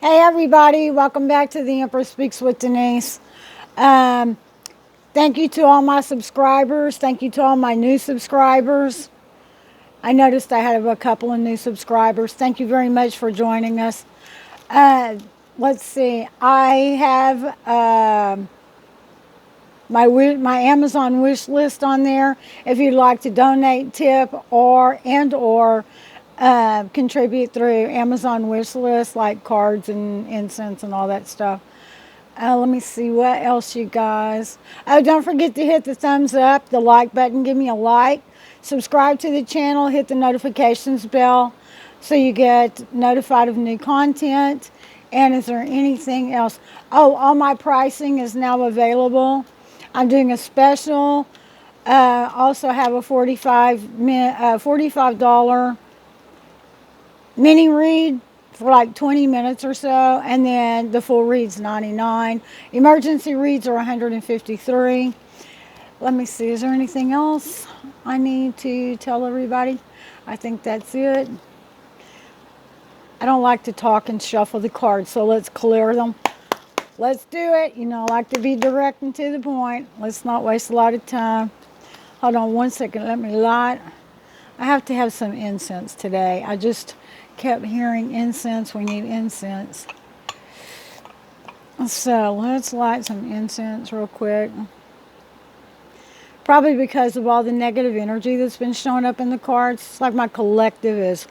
Hey everybody, welcome back to the Empress Speaks with Denise. Um, Thank you to all my subscribers. Thank you to all my new subscribers. I noticed I had a couple of new subscribers. Thank you very much for joining us. Uh, let's see. I have my Amazon wish list on there. If you'd like to donate, tip, or contribute through Amazon wish list, like cards and incense and all that stuff. Let me see what else, you guys. Oh, don't forget to hit the thumbs up, the like button. Give me a like. Subscribe to the channel. Hit the notifications bell so you get notified of new content. And is there anything else? Oh, all my pricing is now available. I'm doing a special. Also have a $45 mini read for like 20 minutes or so, and then the full read's $99. Emergency reads are $153. Let me see, is there anything else I need to tell everybody? I think that's it. I don't like to talk and shuffle the cards, so let's clear them. Let's do it. You know, I like to be direct and to the point. Let's not waste a lot of time. Hold on one second, let me light. I have to have some incense today. I just kept hearing incense. We need incense. So let's light some incense real quick. Probably because of all the negative energy that's been showing up in the cards. It's like my collective is.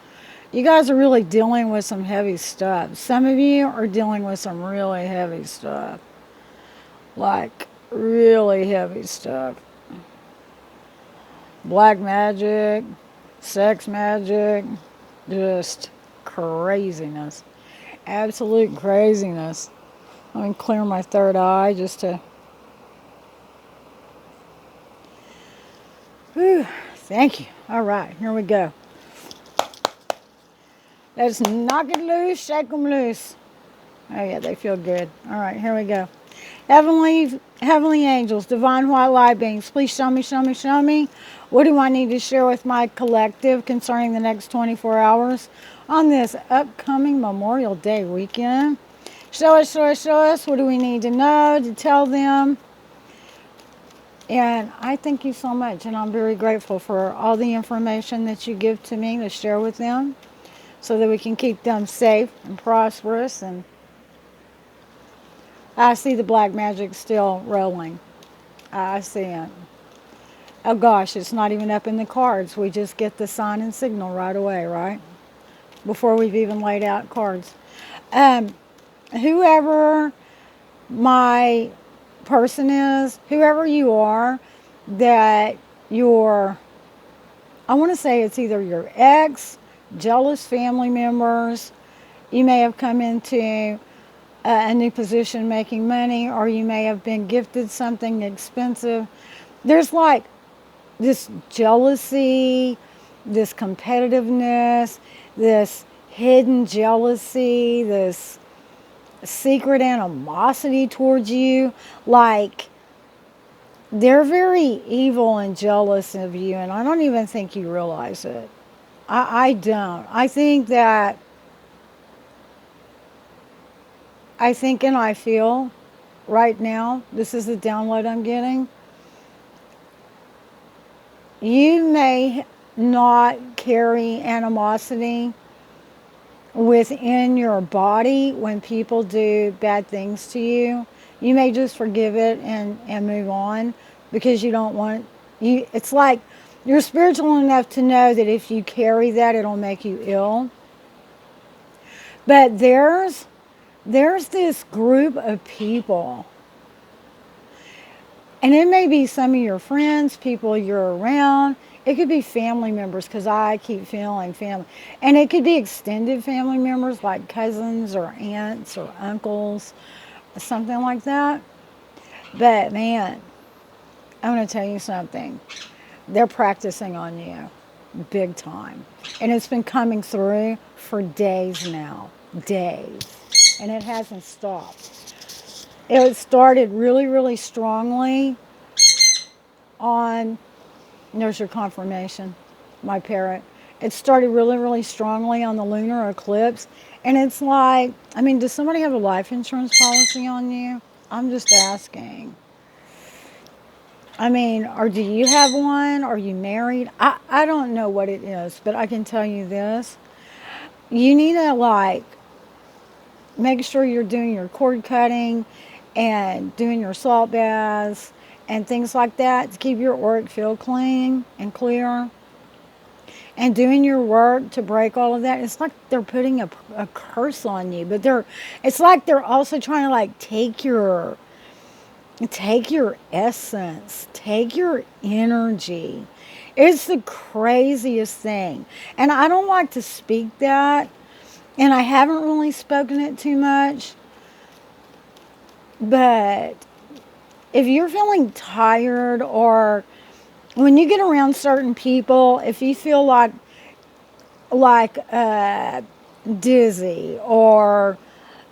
You guys are really dealing with some heavy stuff. Some of you are dealing with some really heavy stuff. Like really heavy stuff. Black magic, sex magic, just craziness. Absolute craziness. Let me clear my third eye just to... Whew, thank you. All right, here we go. Let's knock it loose, shake them loose. Oh yeah, they feel good. All right, here we go. Heavenly angels, divine white light beings, please show me, show me, show me. What do I need to share with my collective concerning the next 24 hours on this upcoming Memorial Day weekend? Show us, show us, show us. What do we need to know to tell them? And I thank you so much, and I'm very grateful for all the information that you give to me to share with them so that we can keep them safe and prosperous. And I see the black magic still rolling. I see it. Oh gosh, it's not even up in the cards. We just get the sign and signal right away, right? Before we've even laid out cards. Whoever my person is, whoever you are, that you're, I want to say it's either your ex, jealous family members, you may have come into a new position making money, or you may have been gifted something expensive. There's like this jealousy, this competitiveness, this hidden jealousy, this secret animosity towards you. Like they're very evil and jealous of you, and I don't even think you realize it. I don't. I think and I feel right now, this is the download I'm getting. You may not carry animosity within your body when people do bad things to you. You may just forgive it and move on because you don't want you. It's like you're spiritual enough to know that if you carry that, it'll make you ill. But there's this group of people, and it may be some of your friends, people you're around. It could be family members, because I keep feeling family. And it could be extended family members like cousins or aunts or uncles, something like that. But man, I'm going to tell you something. They're practicing on you big time. And it's been coming through for days now. Days. And it hasn't stopped. It started really, really strongly on, there's your confirmation, my parrot. It started really, really strongly on the lunar eclipse, And it's like, I mean, does somebody have a life insurance policy on you? I'm just asking. I mean, or do you have one? Are you married? I don't know what it is, but I can tell you this. You need to, like, make sure you're doing your cord cutting and doing your salt baths and things like that to keep your auric field clean and clear. And doing your work to break all of that. It's like they're putting a curse on you, but it's like they're also trying to, like, take your essence, take your energy. It's the craziest thing. And I don't like to speak that, and I haven't really spoken it too much. But if you're feeling tired, or when you get around certain people, if you feel like dizzy, or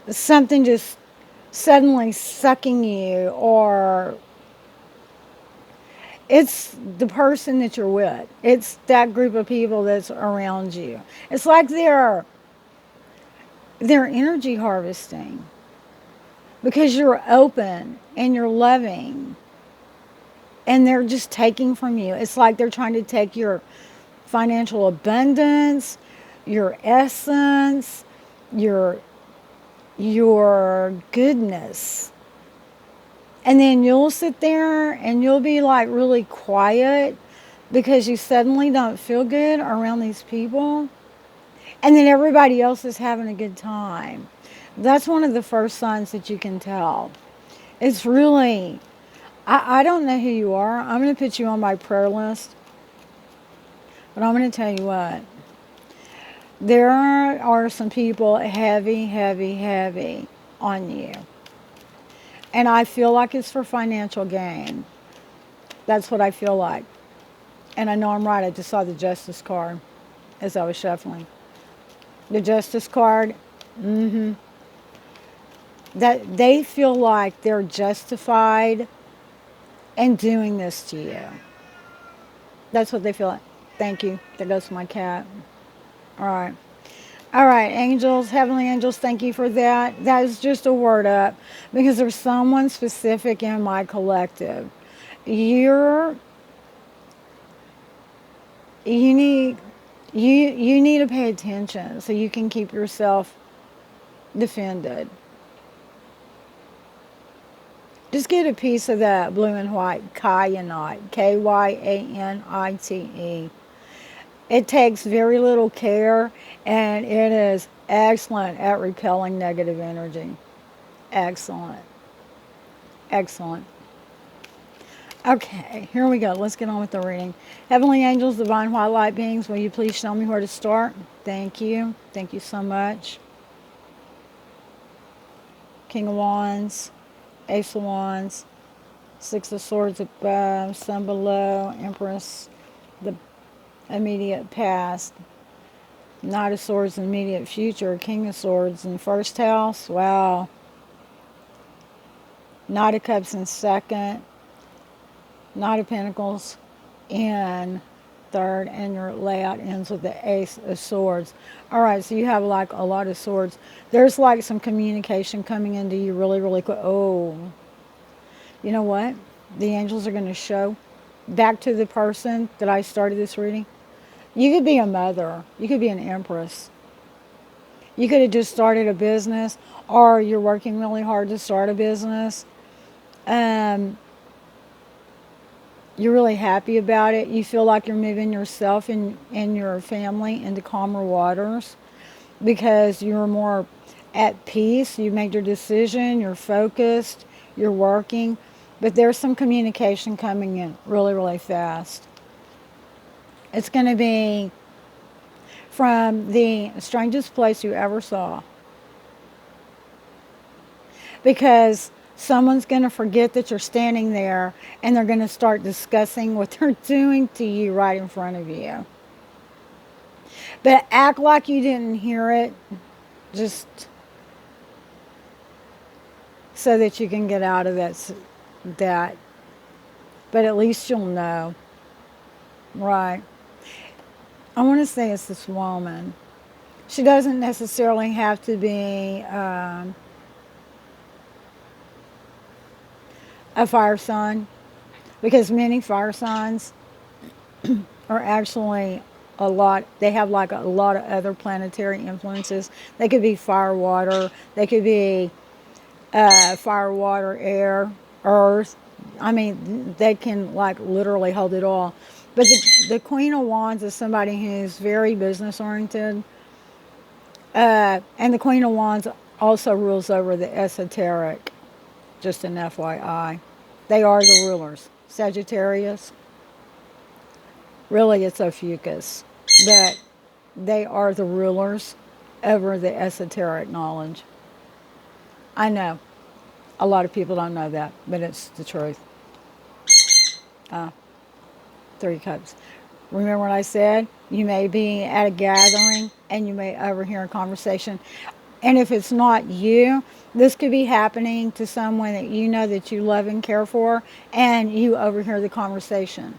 something just suddenly sucking you, or it's the person that you're with, it's that group of people that's around you. It's like they're energy harvesting because you're open and you're loving, and they're just taking from you. It's like they're trying to take your financial abundance, your essence, your goodness. And then you'll sit there and you'll be like really quiet because you suddenly don't feel good around these people. And then everybody else is having a good time. That's one of the first signs that you can tell. It's really, I don't know who you are. I'm going to put you on my prayer list. But I'm going to tell you what. There are some people heavy, heavy, heavy on you. And I feel like it's for financial gain. That's what I feel like. And I know I'm right. I just saw the Justice card as I was shuffling. The Justice card, that they feel like they're justified in doing this to you. That's what they feel like. Thank you. There goes my cat. All right. All right, angels, heavenly angels, thank you for that. That is just a word up because there's someone specific in my collective. You're you need you need to pay attention so you can keep yourself defended. Just get a piece of that blue and white kyanite, Kyanite. It takes very little care, and it is excellent at repelling negative energy. Excellent. Excellent. Okay, here we go. Let's get on with the reading. Heavenly angels, divine white light beings, will you please show me where to start? Thank you. Thank you so much. King of Wands, Ace of Wands, Six of Swords above, Sun below, Empress, the immediate past, Knight of Swords, immediate future, King of Swords in first house. Wow. Knight of Cups in second, Knight of Pentacles in third, and your layout ends with the Ace of Swords. All right, so you have like a lot of swords. There's like some communication coming into you really, really quick. Oh, you know what? The angels are going to show back to the person that I started this reading. You could be a mother. You could be an empress. You could have just started a business, or you're working really hard to start a business. You're really happy about it. You feel like you're moving yourself and your family into calmer waters because you're more at peace. You made your decision. You're focused. You're working. But there's some communication coming in really, really fast. It's going to be from the strangest place you ever saw. Because someone's going to forget that you're standing there, and they're going to start discussing what they're doing to you right in front of you. But act like you didn't hear it, just so that you can get out of that. But at least you'll know. Right. I want to say it's this woman. She doesn't necessarily have to be a fire sign, because many fire signs are actually a lot, they have like a lot of other planetary influences. They could be fire, water, they could be fire, water, air, earth. I mean, they can like literally hold it all. But the Queen of Wands is somebody who's very business oriented. And the Queen of Wands also rules over the esoteric, just an FYI. They are the rulers. Sagittarius, really it's Ophiuchus, but they are the rulers over the esoteric knowledge. I know a lot of people don't know that, but it's the truth. Three Cups. Remember what I said? You may be at a gathering and you may overhear a conversation. And if it's not you, this could be happening to someone that you know that you love and care for, and you overhear the conversation.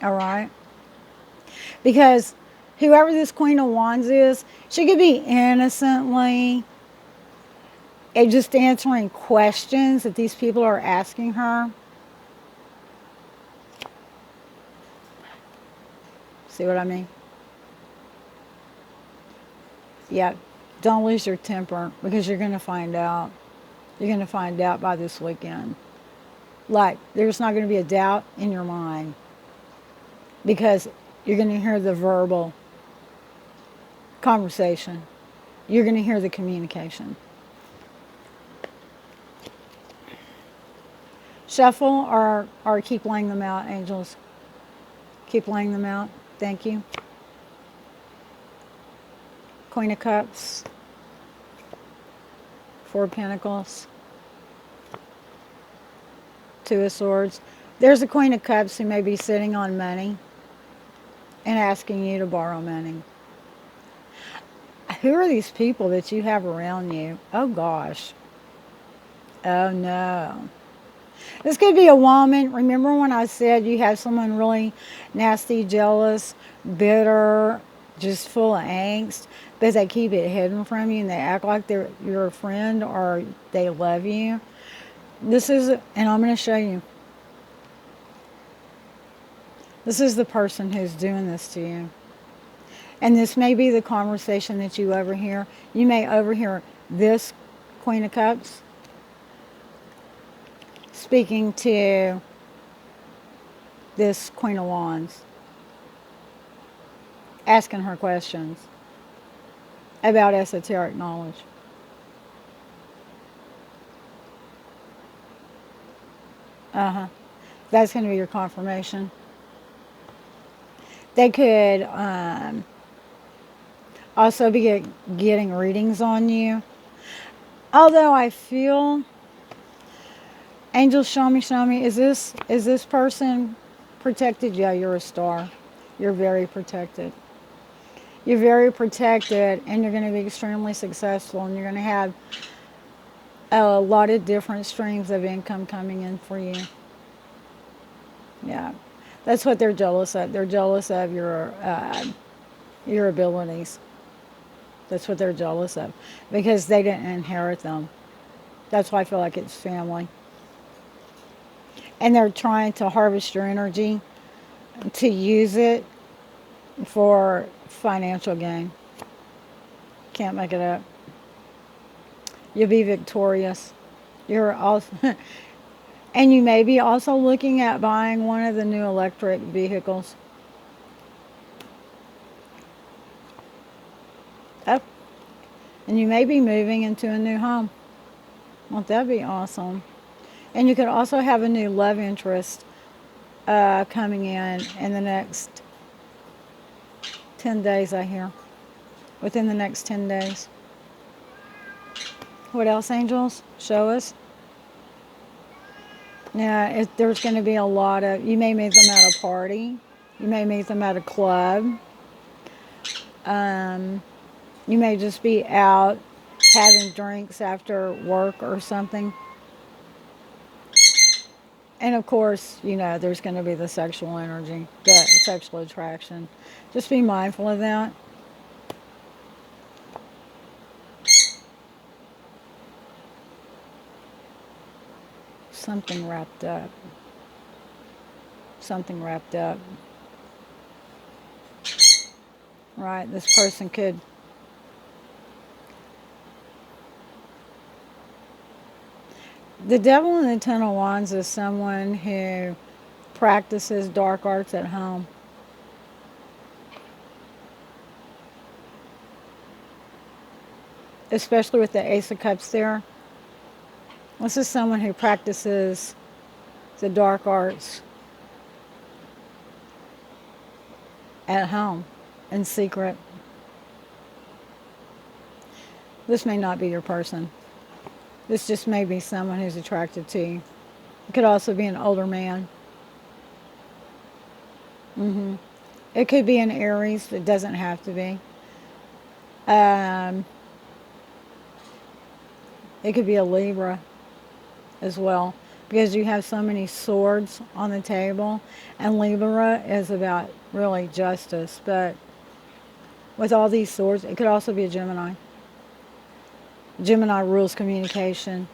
All right? Because whoever this Queen of Wands is, she could be innocently just answering questions that these people are asking her. See what I mean? Yeah. Don't lose your temper, because you're going to find out. You're going to find out by this weekend. Like, there's not going to be a doubt in your mind, because you're going to hear the verbal conversation. You're going to hear the communication. Shuffle or keep laying them out, angels. Keep laying them out. Thank you. Queen of Cups. Four of Pentacles. Two of Swords. There's a Queen of Cups who may be sitting on money and asking you to borrow money. Who are these people that you have around you? Oh gosh. Oh no. This could be a woman. Remember when I said you have someone really nasty, jealous, bitter, just full of angst, but they keep it hidden from you and they act like they're your friend or they love you? This is, and I'm going to show you. This is the person who's doing this to you. And this may be the conversation that you overhear. You may overhear this Queen of Cups speaking to this Queen of Wands, asking her questions about esoteric knowledge. That's going to be your confirmation. They could also be getting readings on you. Although I feel, angels, show me, is this person protected? Yeah, you're a star. You're very protected. You're very protected, and you're going to be extremely successful, and you're going to have a lot of different streams of income coming in for you. Yeah, that's what they're jealous of. They're jealous of your abilities. That's what they're jealous of, because they didn't inherit them. That's why I feel like it's family. And they're trying to harvest your energy to use it for financial gain. Can't make it up. You'll be victorious. You're also, and you may be also looking at buying one of the new electric vehicles. Up. And you may be moving into a new home. Won't that be awesome? And you could also have a new love interest coming in the next 10 days, I hear. Within the next 10 days. What else, angels? Show us. Yeah, there's going to be a lot of, you may meet them at a party. You may meet them at a club. You may just be out having drinks after work or something. And of course, you know, there's going to be the sexual energy, the sexual attraction. Just be mindful of that. something wrapped up. Something wrapped up. Right? This person could. The devil in the Ten of Wands is someone who practices dark arts at home. Especially with the Ace of Cups there. This is someone who practices the dark arts at home, in secret. This may not be your person. This just may be someone who's attracted to you. It could also be an older man. It could be an Aries. It doesn't have to be. It could be a Libra as well, because you have so many swords on the table, and Libra is about really justice, but with all these swords, it could also be a Gemini. Gemini rules communication.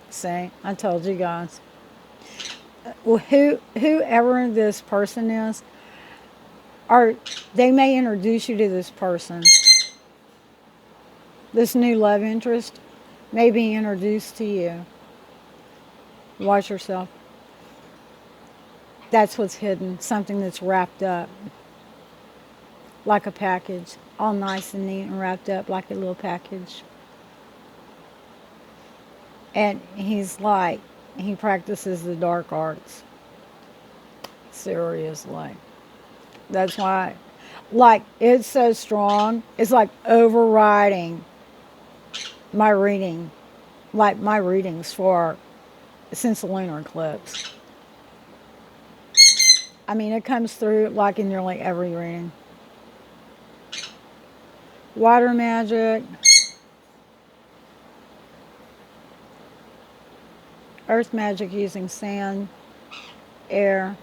See, I told you guys. Well, whoever this person is, they may introduce you to this person. This new love interest may be introduced to you. Watch yourself. That's what's hidden. Something that's wrapped up. Like a package. All nice and neat and wrapped up like a little package. And he practices the dark arts. Seriously. That's why, it's so strong. It's like overriding my reading. Like my readings since the lunar eclipse. I mean, it comes through like in nearly every reading. Water magic. Earth magic using sand, air,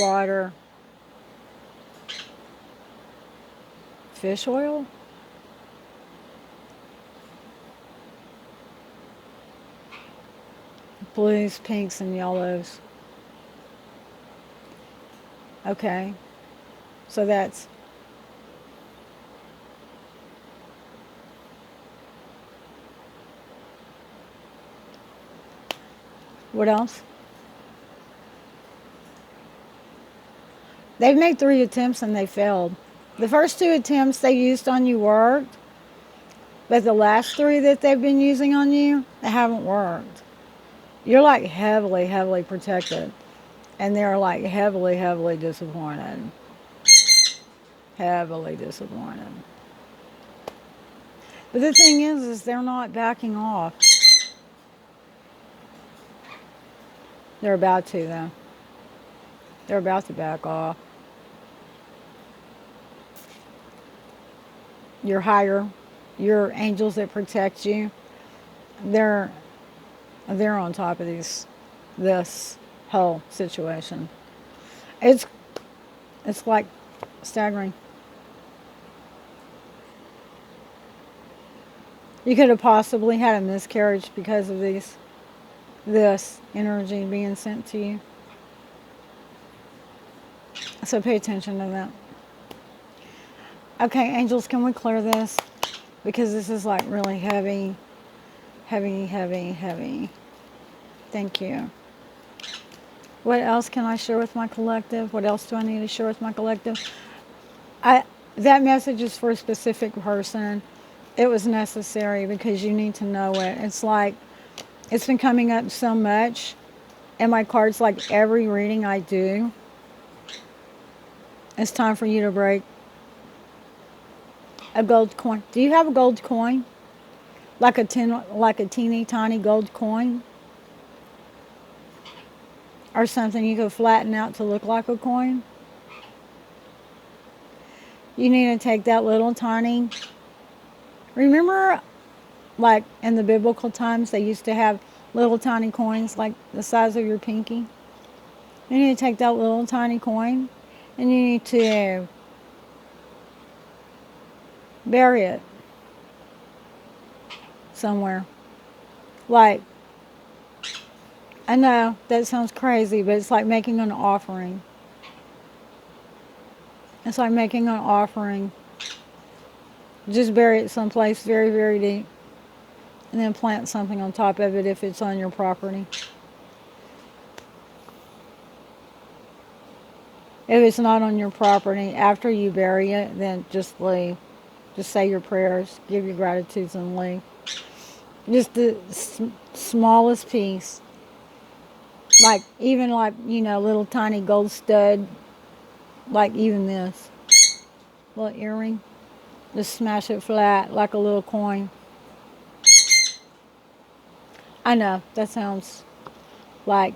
water, fish oil. Blues, pinks, and yellows. Okay, so that's what else? They've made 3 attempts and they failed. The first 2 attempts they used on you worked, but the last 3 that they've been using on you, they haven't worked. You're like heavily, heavily protected. And they're like heavily, heavily disappointed. Heavily disappointed. But the thing is they're not backing off. They're about to, though. They're about to back off. Your angels that protect you, they're on top of this whole situation. It's like staggering. You could have possibly had a miscarriage because of this energy being sent to you. So pay attention to that. Okay, angels, can we clear this? Because this is like really heavy. Heavy, heavy, heavy. Thank you. What else can I share with my collective? What else do I need to share with my collective? That message is for a specific person. It was necessary because you need to know it. It's like, it's been coming up so much in my cards, like every reading I do. It's time for you to break a gold coin. Do you have a gold coin? Like a teeny tiny gold coin? Or something you could flatten out to look like a coin? You need to take that little tiny... Remember, like in the biblical times, they used to have little tiny coins like the size of your pinky? You need to take that little tiny coin and you need to Bury it somewhere. Like, I know that sounds crazy, but it's like making an offering. It's like making an offering. Just bury it someplace very, very deep. And then plant something on top of it if it's on your property. If it's not on your property, after you bury it, then just leave. Just say your prayers, give your gratitudes, and leave. Just the smallest piece. Like, even like, little tiny gold stud. Like even this. Little earring. Just smash it flat like a little coin. I know, that sounds like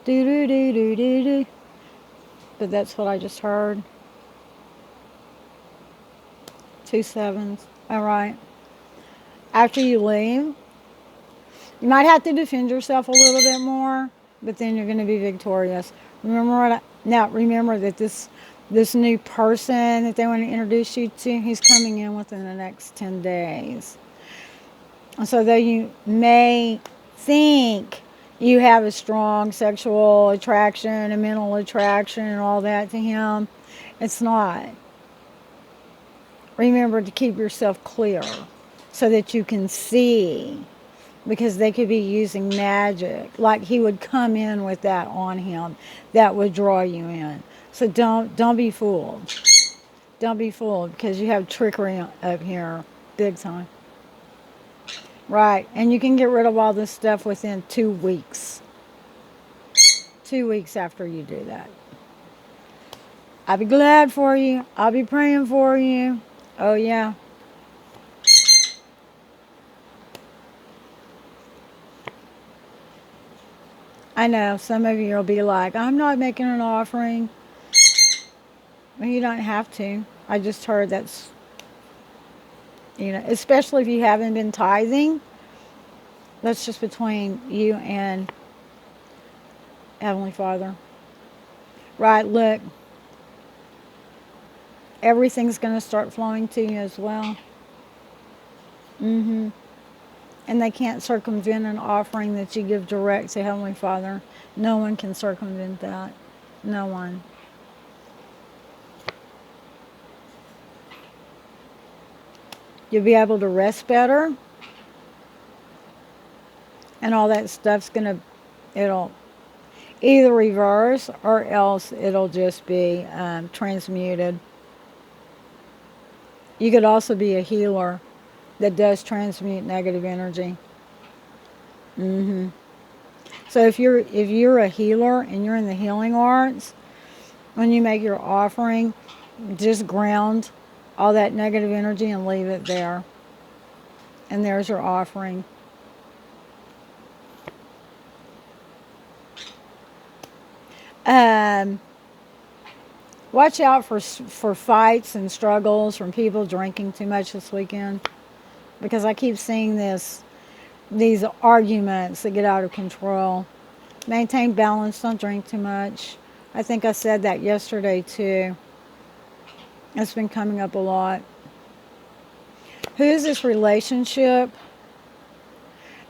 do-do-do-do-do-do. But that's what I just heard. 2 sevens. All right. After you leave, you might have to defend yourself a little bit more, but then you're going to be victorious. Remember that this new person that they want to introduce you to, he's coming in within the next 10 days. And so though you may think you have a strong sexual attraction and mental attraction and all that to him, it's not. Remember to keep yourself clear so that you can see, because they could be using magic. Like he would come in with that on him that would draw you in. So don't be fooled. Don't be fooled, because you have trickery up here big time. Right, and you can get rid of all this stuff within 2 weeks. 2 weeks after you do that. I'll be glad for you. I'll be praying for you. Oh, yeah. I know, some of you will be like, I'm not making an offering. Well, you don't have to. I just heard that's, especially if you haven't been tithing. That's just between you and Heavenly Father. Right, look. Everything's going to start flowing to you as well. And they can't circumvent an offering that you give direct to Heavenly Father. No one can circumvent that. No one. You'll be able to rest better. And all that stuff's it'll either reverse or else it'll just be transmuted. You could also be a healer that does transmute negative energy. So if you're a healer and you're in the healing arts, when you make your offering, just ground all that negative energy and leave it there. And there's your offering. Watch out for fights and struggles from people drinking too much this weekend, because I keep seeing these arguments that get out of control. Maintain balance. Don't drink too much. I think I said that yesterday too. It's been coming up a lot. Who is this relationship?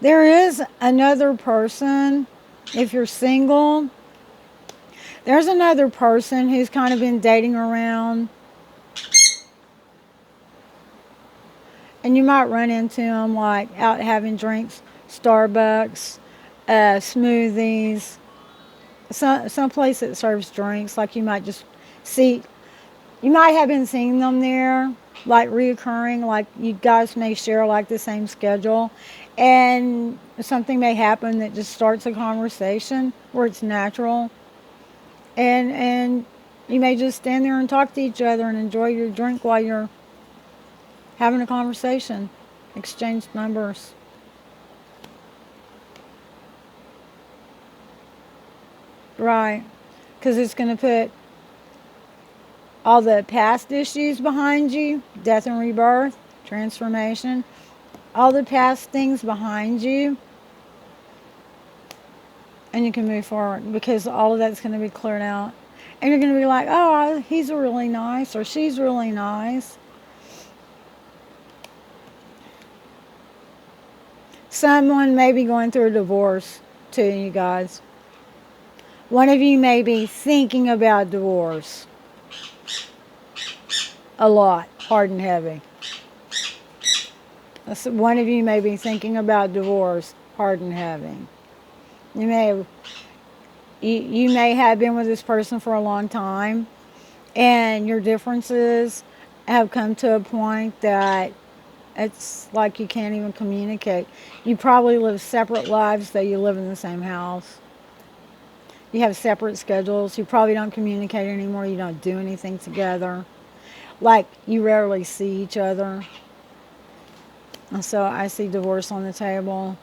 There is another person. If you're single, there's another person who's kind of been dating around. And you might run into them like out having drinks, Starbucks, smoothies, some place that serves drinks. Like you might just see, you might have been seeing them there, like reoccurring, like you guys may share like the same schedule. And something may happen that just starts a conversation where it's natural. And you may just stand there and talk to each other and enjoy your drink while you're having a conversation. Exchange numbers. Right. Because it's going to put all the past issues behind you. Death and rebirth. Transformation. All the past things behind you. And you can move forward, because all of that's going to be cleared out. And you're going to be like, oh, he's really nice, or she's really nice. Someone may be going through a divorce too, you guys. One of you may be thinking about divorce a lot, hard and heavy. One of you may be thinking about divorce, hard and heavy. You may have, you may have been with this person for a long time, and your differences have come to a point that it's like you can't even communicate. You probably live separate lives, though you live in the same house. You have separate schedules. You probably don't communicate anymore. You don't do anything together. Like, you rarely see each other. And so I see divorce on the table.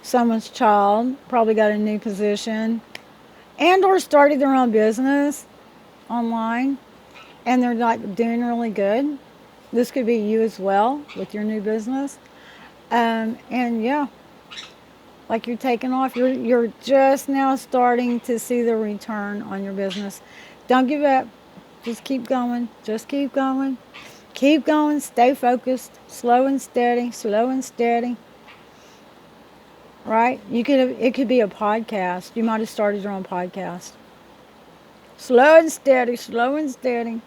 Someone's child probably got a new position and or started their own business online, and they're like doing really good. This could be you as well with your new business. And yeah, like you're taking off. You're just now starting to see the return on your business. Don't give up. Just keep going. Just keep going. Keep going. Stay focused. Slow and steady. Slow and steady. Right? It could be a podcast. You might have started your own podcast. Slow and steady. Slow and steady.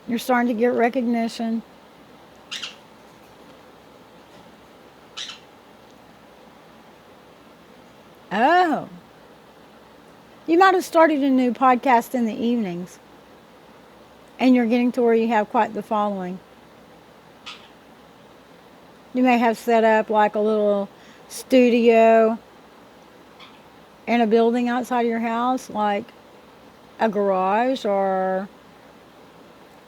You're starting to get recognition. Oh. You might have started a new podcast in the evenings, and you're getting to where you have quite the following. You may have set up like a little studio in a building outside of your house, like a garage or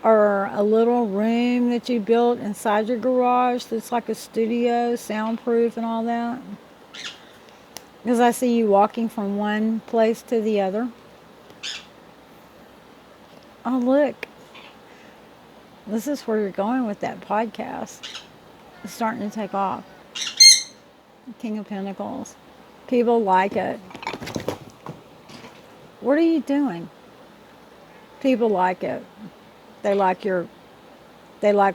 a little room that you built inside your garage that's like a studio, soundproof and all that. Because I see you walking from one place to the other. Oh, look. This is where you're going with that podcast. It's starting to take off. King of Pentacles. People like it. What are you doing? People like it. They like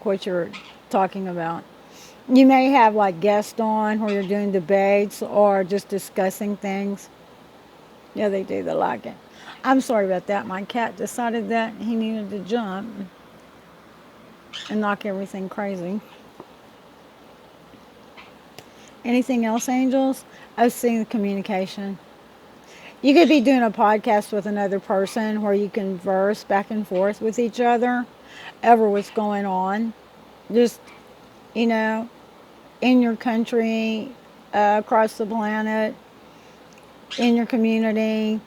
what you're talking about. You may have like guests on where you're doing debates or just discussing things. Yeah, they do. They like it. I'm sorry about that. My cat decided that he needed to jump and knock everything crazy. Anything else, angels? I was seeing the communication. You could be doing a podcast with another person where you converse back and forth with each other over what's going on. Just, in your country, across the planet, in your community,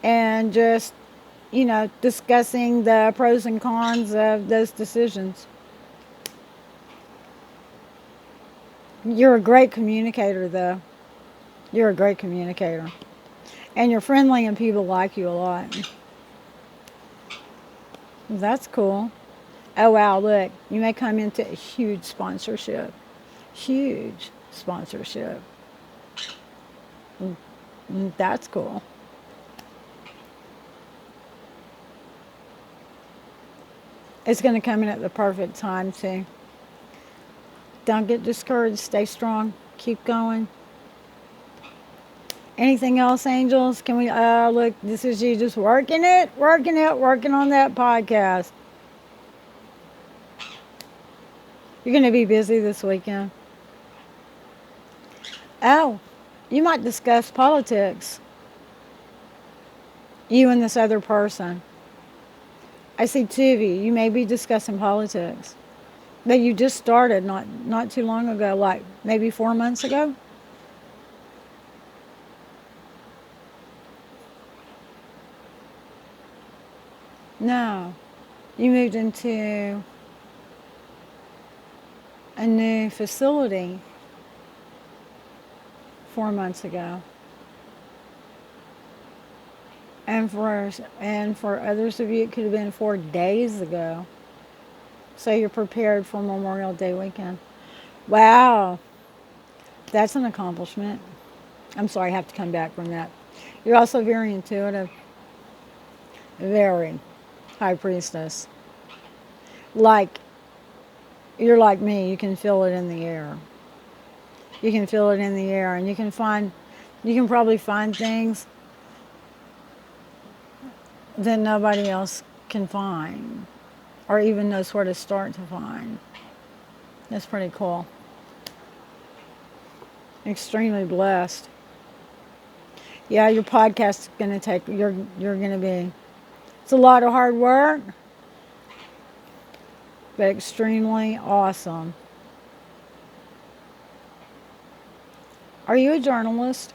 and just, discussing the pros and cons of those decisions. You're a great communicator, though. You're a great communicator. And you're friendly and people like you a lot. That's cool. Oh, wow, look. You may come into a huge sponsorship. Huge sponsorship. That's cool. It's going to come in at the perfect time, too. Don't get discouraged. Stay strong. Keep going. Anything else, angels? Can we, look, this is you just working on that podcast. You're going to be busy this weekend. Oh, you might discuss politics. You and this other person. I see two of you. You may be discussing politics. But you just started not too long ago, like maybe 4 months ago. No. You moved into a new facility 4 months ago. And for others of you, it could have been 4 days ago. So you're prepared for Memorial Day weekend. Wow. That's an accomplishment. I'm sorry, I have to come back from that. You're also very intuitive. Very. High Priestess. like you're like me, you can feel it in the air. You can feel it in the air, and you can probably find things that nobody else can find, or even knows where to start to find. That's pretty cool. Extremely blessed. Yeah, your podcast is going to take, you're going to be, it's a lot of hard work, but extremely awesome. Are you a journalist?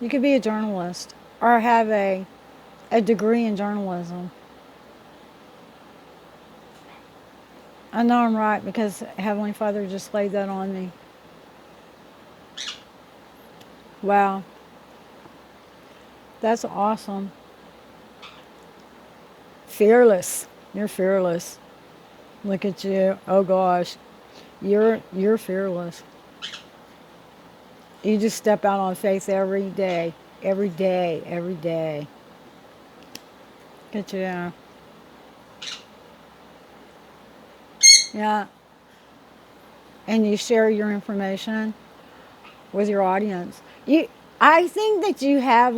You could be a journalist or have a degree in journalism. I know I'm right because Heavenly Father just laid that on me. Wow. That's awesome. Fearless. You're fearless. Look at you. Oh gosh. You're fearless. You just step out on faith every day. Every day. Every day. Look at you. Yeah. And you share your information with your audience. I think that you have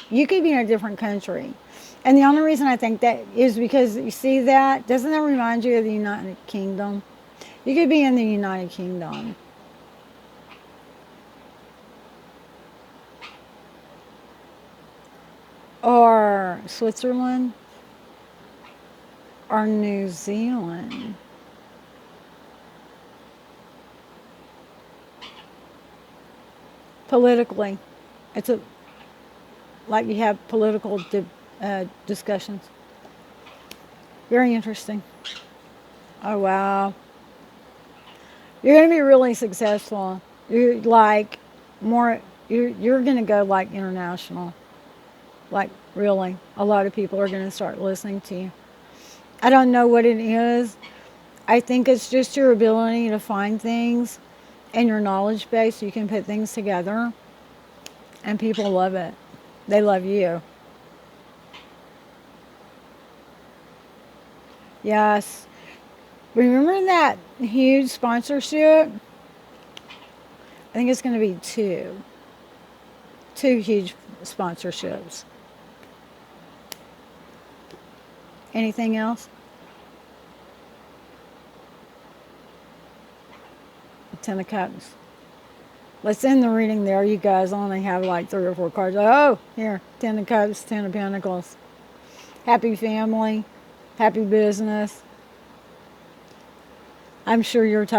you could be in a different country. And the only reason I think that is because you see that, doesn't that remind you of the United Kingdom? You could be in the United Kingdom. Or Switzerland. Or New Zealand. Politically, it's like you have political discussions. Very interesting. Oh wow, you're going to be really successful. You're like more. You're going to go like international. Like really, a lot of people are going to start listening to you. I don't know what it is. I think it's just your ability to find things and your knowledge base so you can put things together, and people love it. They love you. Yes. Remember that huge sponsorship? I think it's going to be two huge sponsorships. Anything else? Ten of Cups. Let's end the reading there. You guys only have like 3 or 4 cards. Oh, here. 10 of Cups, 10 of Pentacles. Happy family. Happy business. I'm sure you're